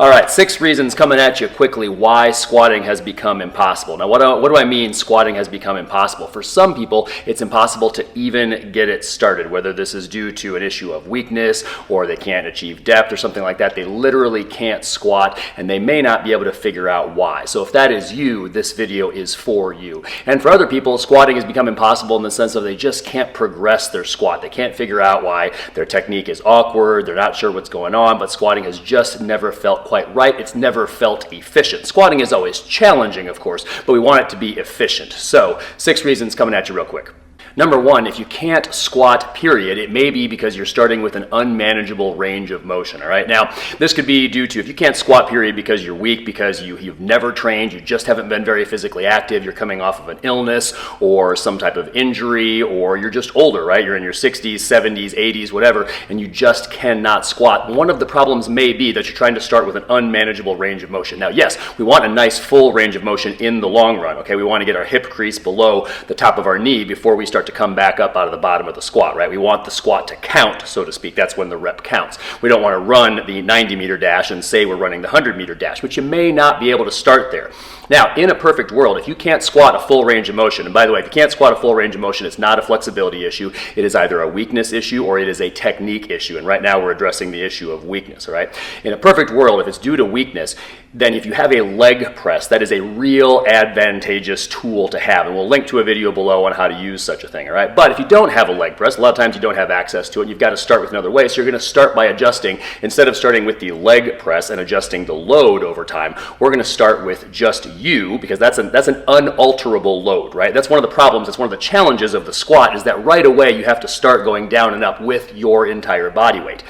All right, 6 reasons coming at you quickly why squatting has become impossible. Now, what do I mean squatting has become impossible? For some people, it's impossible to even get it started, whether this is due to an issue of weakness or they can't achieve depth or something like that. They literally can't squat and they may not be able to figure out why. So if that is you, this video is for you. And for other people, squatting has become impossible in the sense of they just can't progress their squat. They can't figure out why their technique is awkward, they're not sure what's going on, but squatting has just never felt quite right. It's never felt efficient. Squatting is always challenging, of course, but we want it to be efficient. So 6 reasons coming at you real quick. Number 1, if you can't squat, period, it may be because you're starting with an unmanageable range of motion, all right? Now, this could be due to, if you can't squat, period, because you're weak, because you've never trained, you just haven't been very physically active, you're coming off of an illness or some type of injury, or you're just older, right? You're in your 60s, 70s, 80s, whatever, and you just cannot squat. One of the problems may be that you're trying to start with an unmanageable range of motion. Now, yes, we want a nice full range of motion in the long run, okay? We want to get our hip crease below the top of our knee before we start to come back up out of the bottom of the squat, right? We want the squat to count, so to speak. That's when the rep counts. We don't want to run the 90-meter dash and say we're running the 100-meter dash, but you may not be able to start there. Now, in a perfect world, if you can't squat a full range of motion, and by the way, if you can't squat a full range of motion, it's not a flexibility issue. It is either a weakness issue or it is a technique issue, and right now we're addressing the issue of weakness, all right? In a perfect world, if it's due to weakness, then if you have a leg press, that is a real advantageous tool to have, and we'll link to a video below on how to use such a thing, all right? But if you don't have a leg press, a lot of times you don't have access to it, you've got to start with another way, so you're going to start by adjusting. Instead of starting with the leg press and adjusting the load over time, we're going to start with just you, because that's an unalterable load, right? That's one of the problems, that's one of the challenges of the squat, is that right away you have to start going down and up with your entire body weight.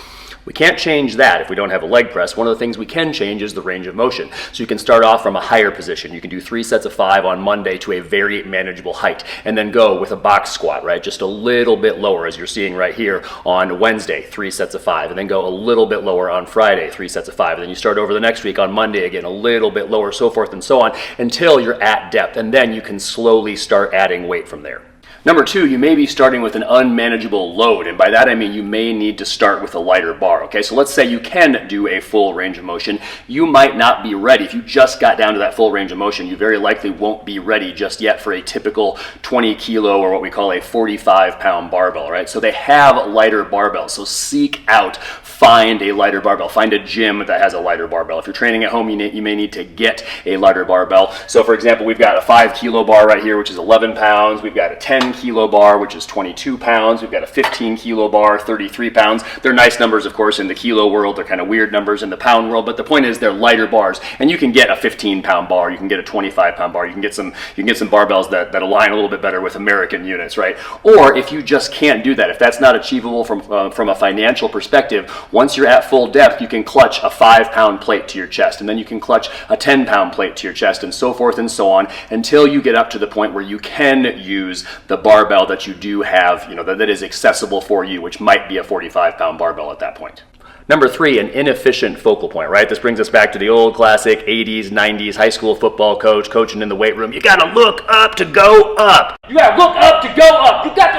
We can't change that if we don't have a leg press. One of the things we can change is the range of motion. So you can start off from a higher position. You can do 3 sets of 5 on Monday to a very manageable height, and then go with a box squat, right? Just a little bit lower, as you're seeing right here on Wednesday, 3 sets of 5, and then go a little bit lower on Friday, 3 sets of 5, and then you start over the next week on Monday again, a little bit lower, so forth and so on, until you're at depth, and then you can slowly start adding weight from there. Number 2, you may be starting with an unmanageable load, and by that I mean you may need to start with a lighter bar, okay? So let's say you can do a full range of motion. You might not be ready. If you just got down to that full range of motion, you very likely won't be ready just yet for a typical 20 kilo or what we call a 45-pound barbell, right? So they have lighter barbells, so seek out, find a lighter barbell. Find a gym that has a lighter barbell. If you're training at home, you may need to get a lighter barbell. So for example, we've got a 5 kilo bar right here, which is 11 pounds. We've got a 10 kilo bar, which is 22 pounds. We've got a 15 kilo bar, 33 pounds. They're nice numbers, of course, in the kilo world. They're kind of weird numbers in the pound world, but the point is they're lighter bars. And you can get a 15-pound bar, you can get a 25-pound bar, you can get some barbells that align a little bit better with American units, right? Or if you just can't do that, if that's not achievable from a financial perspective, once you're at full depth, you can clutch a 5-pound plate to your chest, and then you can clutch a 10-pound plate to your chest, and so forth and so on, until you get up to the point where you can use the barbell that you do have, that is accessible for you, which might be a 45-pound barbell at that point. Number 3, an inefficient focal point, right? This brings us back to the old classic 80s, 90s high school football coach coaching in the weight room. You gotta look up to go up. You gotta look up to go up. You got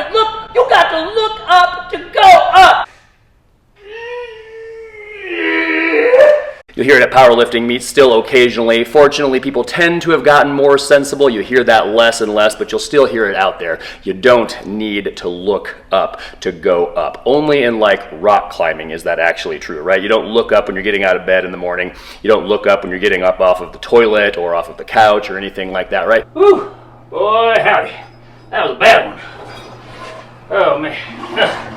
to look up to go up. You'll hear it at powerlifting meets still occasionally. Fortunately, people tend to have gotten more sensible. You hear that less and less, but you'll still hear it out there. You don't need to look up to go up. Only in like rock climbing is that actually true, right? You don't look up when you're getting out of bed in the morning. You don't look up when you're getting up off of the toilet or off of the couch or anything like that, right? Whew, boy howdy. That was a bad one. Oh man.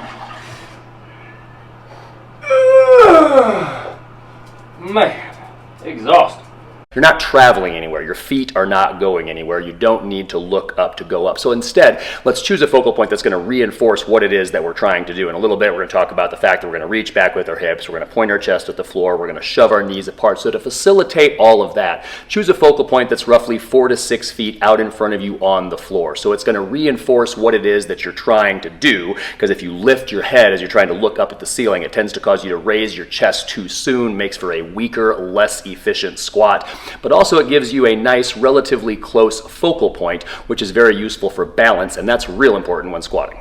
Man, exhausting. You're not traveling anywhere. Your feet are not going anywhere. You don't need to look up to go up. So instead, let's choose a focal point that's going to reinforce what it is that we're trying to do. In a little bit, we're going to talk about the fact that we're going to reach back with our hips. We're going to point our chest at the floor. We're going to shove our knees apart. So to facilitate all of that, choose a focal point that's roughly 4 to 6 feet out in front of you on the floor. So it's going to reinforce what it is that you're trying to do, because if you lift your head as you're trying to look up at the ceiling, it tends to cause you to raise your chest too soon, makes for a weaker, less efficient squat. But also it gives you a nice, relatively close focal point, which is very useful for balance, and that's real important when squatting.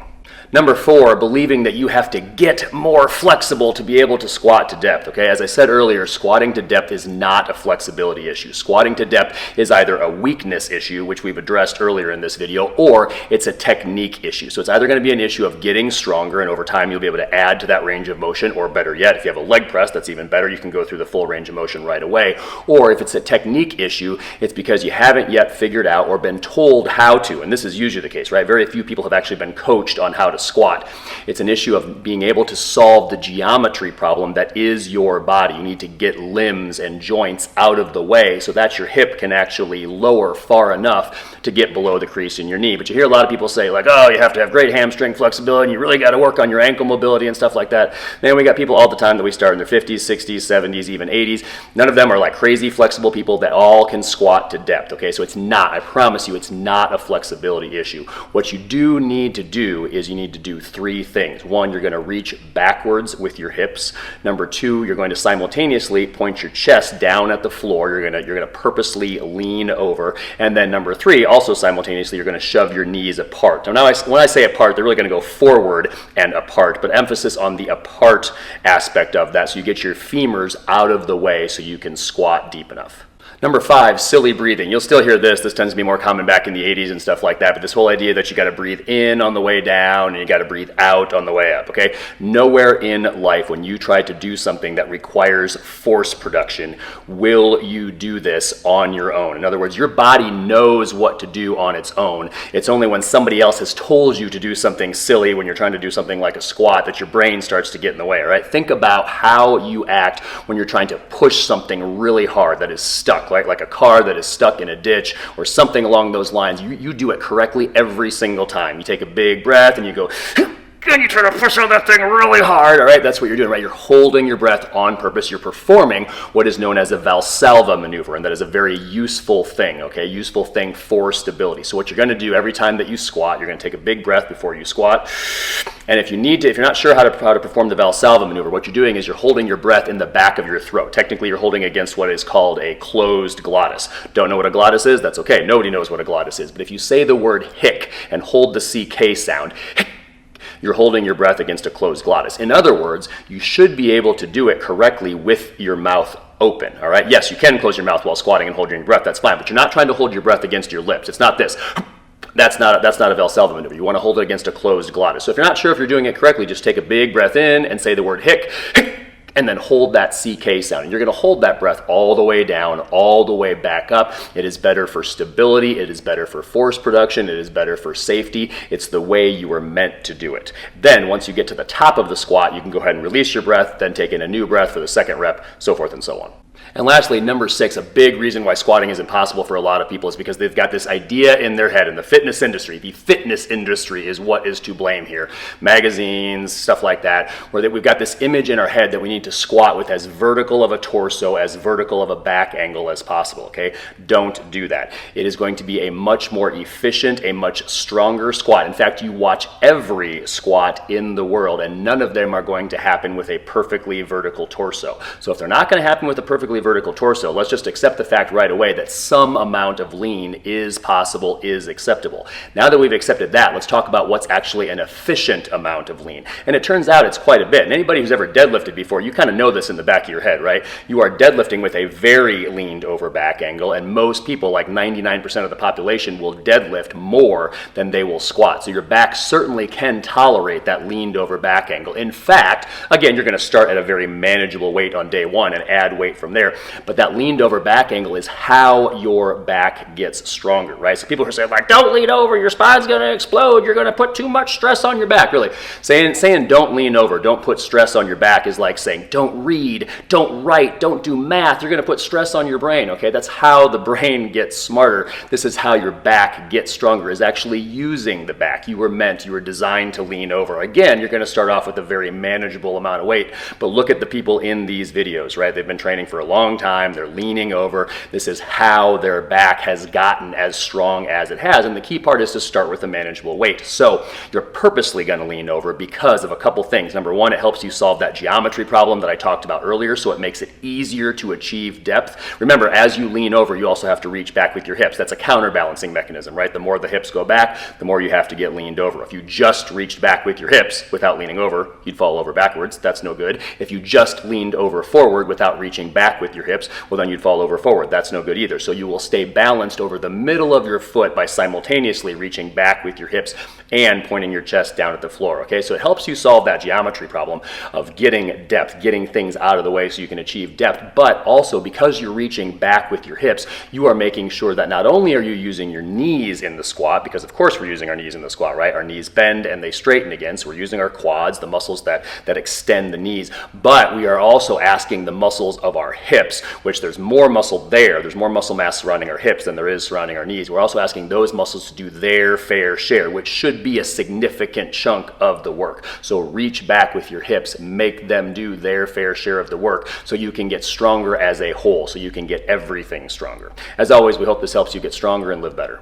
Number 4, believing that you have to get more flexible to be able to squat to depth, okay? As I said earlier, squatting to depth is not a flexibility issue. Squatting to depth is either a weakness issue, which we've addressed earlier in this video, or it's a technique issue. So it's either going to be an issue of getting stronger, and over time you'll be able to add to that range of motion, or better yet, if you have a leg press, that's even better. You can go through the full range of motion right away. Or if it's a technique issue, it's because you haven't yet figured out or been told how to, and this is usually the case, right? Very few people have actually been coached on how to squat. It's an issue of being able to solve the geometry problem that is your body. You need to get limbs and joints out of the way so that your hip can actually lower far enough to get below the crease in your knee. But you hear a lot of people say like, oh, you have to have great hamstring flexibility and you really got to work on your ankle mobility and stuff like that. Man, we got people all the time that we start in their 50s, 60s, 70s, even 80s. None of them are like crazy flexible people that all can squat to depth, okay? So it's not, I promise you, it's not a flexibility issue. What you do need to do is you need to do 3 things. 1, you're going to reach backwards with your hips. Number 2, you're going to simultaneously point your chest down at the floor. You're going to purposely lean over. And then number 3, also simultaneously, you're going to shove your knees apart. Now when I say apart, they're really going to go forward and apart, but emphasis on the apart aspect of that, so you get your femurs out of the way so you can squat deep enough. Number 5, silly breathing. You'll still hear this. This tends to be more common back in the 80s and stuff like that, but this whole idea that you got to breathe in on the way down and you got to breathe out on the way up, okay? Nowhere in life when you try to do something that requires force production will you do this on your own. In other words, your body knows what to do on its own. It's only when somebody else has told you to do something silly, when you're trying to do something like a squat, that your brain starts to get in the way, all right? Think about how you act when you're trying to push something really hard that is stuck. Like a car that is stuck in a ditch or something along those lines. You do it correctly every single time. You take a big breath and you go, and you try to push on that thing really hard, all right? That's what you're doing, right? You're holding your breath on purpose. You're performing what is known as a Valsalva maneuver, and that is a very useful thing, okay? Useful thing for stability. So what you're going to do every time that you squat, you're going to take a big breath before you squat. And if you're not sure how to perform the Valsalva maneuver, what you're doing is you're holding your breath in the back of your throat. Technically, you're holding against what is called a closed glottis. Don't know what a glottis is? That's okay. Nobody knows what a glottis is. But if you say the word hic and hold the CK sound, you're holding your breath against a closed glottis. In other words, you should be able to do it correctly with your mouth open, all right? Yes, you can close your mouth while squatting and hold your breath, that's fine, but you're not trying to hold your breath against your lips. It's not this. That's not a Valsalva maneuver. You want to hold it against a closed glottis. So if you're not sure if you're doing it correctly, just take a big breath in and say the word hic, and then hold that CK sound. And you're going to hold that breath all the way down, all the way back up. It is better for stability. It is better for force production. It is better for safety. It's the way you were meant to do it. Then once you get to the top of the squat, you can go ahead and release your breath, then take in a new breath for the second rep, so forth and so on. And lastly, number 6, a big reason why squatting is impossible for a lot of people is because they've got this idea in their head in the fitness industry. The fitness industry is what is to blame here. Magazines, stuff like that, where we've got this image in our head that we need to squat with as vertical of a torso, as vertical of a back angle as possible, okay? Don't do that. It is going to be a much more efficient, a much stronger squat. In fact, you watch every squat in the world, and none of them are going to happen with a perfectly vertical torso. So if they're not going to happen with a perfectly vertical torso, let's just accept the fact right away that some amount of lean is possible, is acceptable. Now that we've accepted that, let's talk about what's actually an efficient amount of lean. And it turns out it's quite a bit. And anybody who's ever deadlifted before, you kind of know this in the back of your head, right? You are deadlifting with a very leaned over back angle, and most people, like 99% of the population, will deadlift more than they will squat. So your back certainly can tolerate that leaned over back angle. In fact, again, you're going to start at a very manageable weight on day 1 and add weight from there. But that leaned over back angle is how your back gets stronger, right? So people are saying like, don't lean over, your spine's going to explode, you're going to put too much stress on your back. Really, saying don't lean over, don't put stress on your back is like saying don't read, don't write, don't do math, you're going to put stress on your brain, okay? That's how the brain gets smarter. This is how your back gets stronger, is actually using the back. You were designed to lean over. Again, you're going to start off with a very manageable amount of weight, but look at the people in these videos, right? They've been training for a long long time. They're leaning over. This is how their back has gotten as strong as it has. And the key part is to start with a manageable weight. So you're purposely going to lean over because of a couple things. Number one, it helps you solve that geometry problem that I talked about earlier, so it makes it easier to achieve depth. Remember, as you lean over, you also have to reach back with your hips. That's a counterbalancing mechanism, right? The more the hips go back, the more you have to get leaned over. If you just reached back with your hips without leaning over, you'd fall over backwards. That's no good. If you just leaned over forward without reaching back with your hips, well, then you'd fall over forward. That's no good either. So you will stay balanced over the middle of your foot by simultaneously reaching back with your hips and pointing your chest down at the floor, okay? So it helps you solve that geometry problem of getting depth, getting things out of the way so you can achieve depth, but also because you're reaching back with your hips, you are making sure that not only are you using your knees in the squat, because of course we're using our knees in the squat, right? Our knees bend and they straighten again, so we're using our quads, the muscles that extend the knees, but we are also asking the muscles of our hips, which there's more muscle there, there's more muscle mass surrounding our hips than there is surrounding our knees. We're also asking those muscles to do their fair share, which should be a significant chunk of the work. So reach back with your hips, make them do their fair share of the work so you can get stronger as a whole, so you can get everything stronger. As always, we hope this helps you get stronger and live better.